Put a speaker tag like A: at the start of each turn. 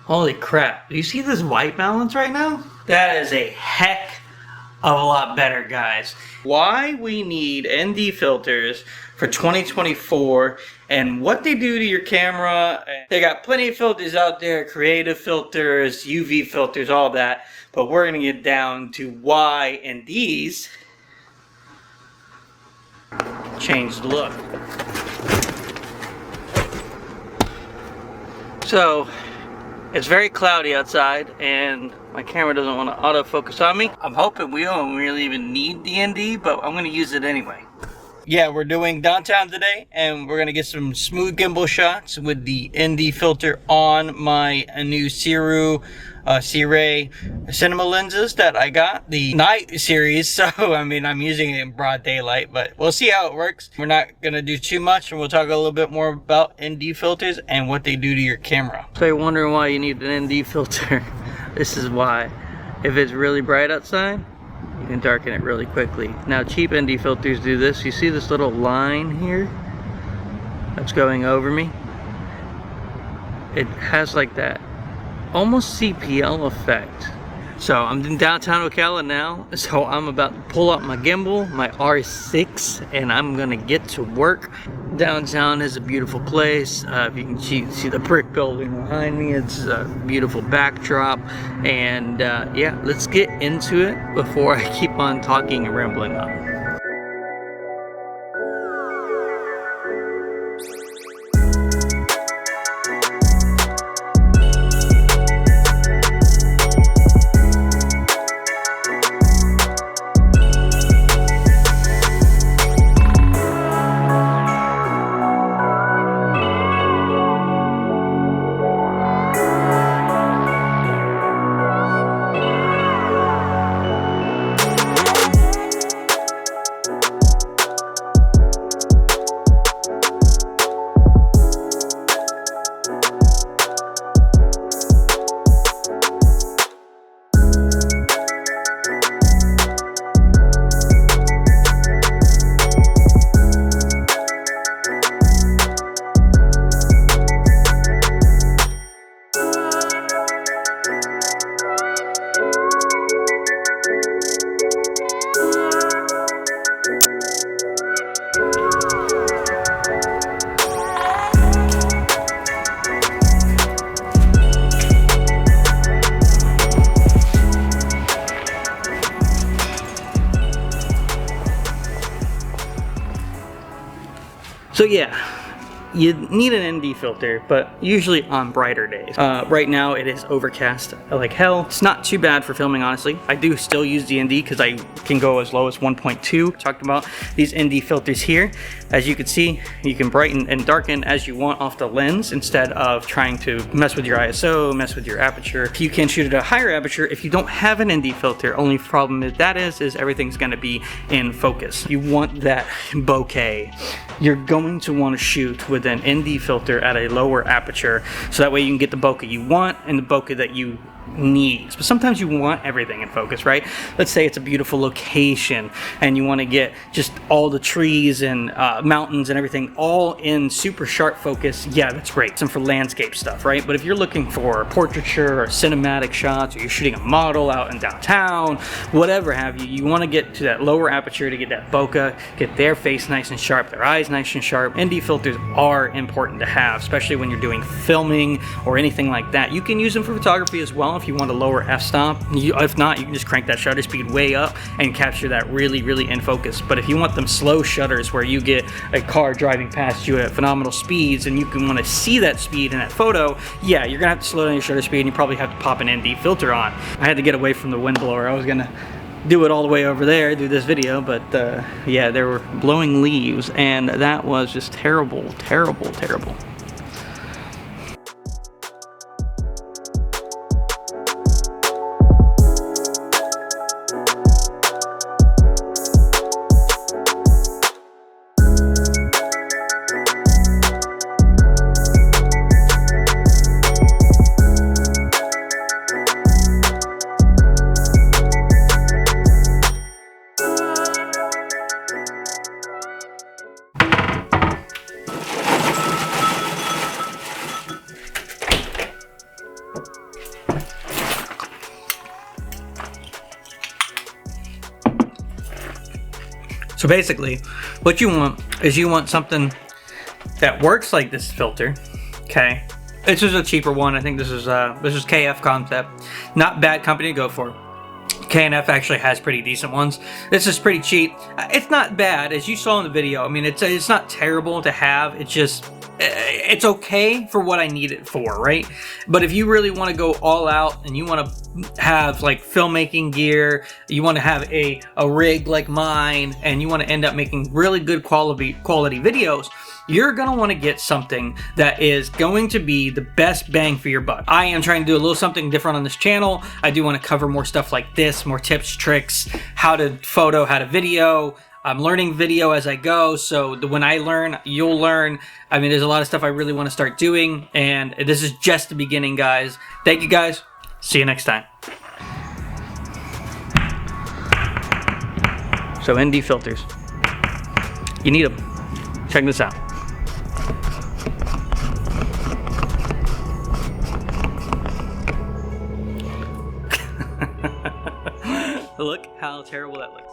A: Holy crap. Do you see this white balance right now? That is a heck of a lot better, guys. Why we need ND filters for 2024 and what they do to your camera. They got plenty of filters out there, creative filters, UV filters, all that. But we're gonna get down to why NDs change the look. So, it's very cloudy outside and my camera doesn't want to autofocus on me. I'm hoping we don't really even need the ND, but I'm going to use it anyway. Yeah, we're doing downtown today and we're going to get some smooth gimbal shots with the ND filter on my new C-Ray cinema lenses that I got, the night series. So I mean, I'm using it in broad daylight, but we'll see how it works. We're not gonna do too much, and we'll talk a little bit more about ND filters and what they do to your camera. So you're wondering why you need an ND filter. This is why. If it's really bright outside, you can darken it really quickly. Now cheap ND filters do this. You see this little line here that's going over me? It has like that almost CPL effect. So I'm in downtown Ocala now, so I'm about to pull out my gimbal, my R6, and I'm gonna get to work. Downtown is a beautiful place. If you can see the brick building behind me, it's a beautiful backdrop. And yeah, let's get into it before I keep on talking and rambling on. So yeah, you need an ND filter, but usually on brighter days. Right now it is overcast like hell. It's not too bad for filming, honestly. I do still use the ND because I can go as low as 1.2. Talked about these ND filters here. As you can see, you can brighten and darken as you want off the lens instead of trying to mess with your ISO, mess with your aperture. You can shoot at a higher aperture if you don't have an ND filter. Only problem with that is everything's gonna be in focus. You want that bokeh. You're going to want to shoot with an ND filter at a lower aperture so that way you can get the bokeh you want and the bokeh that you need. But sometimes you want everything in focus, right? Let's say it's a beautiful location and you want to get just all the trees and mountains and everything all in super sharp focus. Yeah, that's great. Some for landscape stuff, right? But if you're looking for portraiture or cinematic shots, or you're shooting a model out in downtown, whatever have you, you want to get to that lower aperture to get that bokeh, get their face nice and sharp, their eyes nice and sharp. ND filters are important to have, especially when you're doing filming or anything like that. You can use them for photography as well if you want a lower f-stop. If not, you can just crank that shutter speed way up and capture that really in focus. But if you want them slow shutters where you get a car driving past you at phenomenal speeds and you can want to see that speed in that photo, yeah, you're gonna have to slow down your shutter speed and you probably have to pop an ND filter on. I had to get away from the wind blower. I was gonna do it all the way over there, do this video, but yeah, they were blowing leaves and that was just terrible. So basically, what you want is you want something that works like this filter, okay? This is a cheaper one. I think this is KF Concept. Not bad company to go for. K&F actually has pretty decent ones. This is pretty cheap. It's not bad, as you saw in the video. I mean, it's not terrible to have. It's just, it's okay for what I need it for, right? But if you really want to go all out and you want to have like filmmaking gear, you want to have a rig like mine, and you want to end up making really good quality videos, you're going to want to get something that is going to be the best bang for your buck. I am trying to do a little something different on this channel. I do want to cover more stuff like this, more tips, tricks, how to photo, how to video. I'm learning video as I go, so when I learn, you'll learn. I mean, there's a lot of stuff I really want to start doing, and this is just the beginning, guys. Thank you, guys. See you next time. So ND filters. You need them. Check this out. Look how terrible that looks.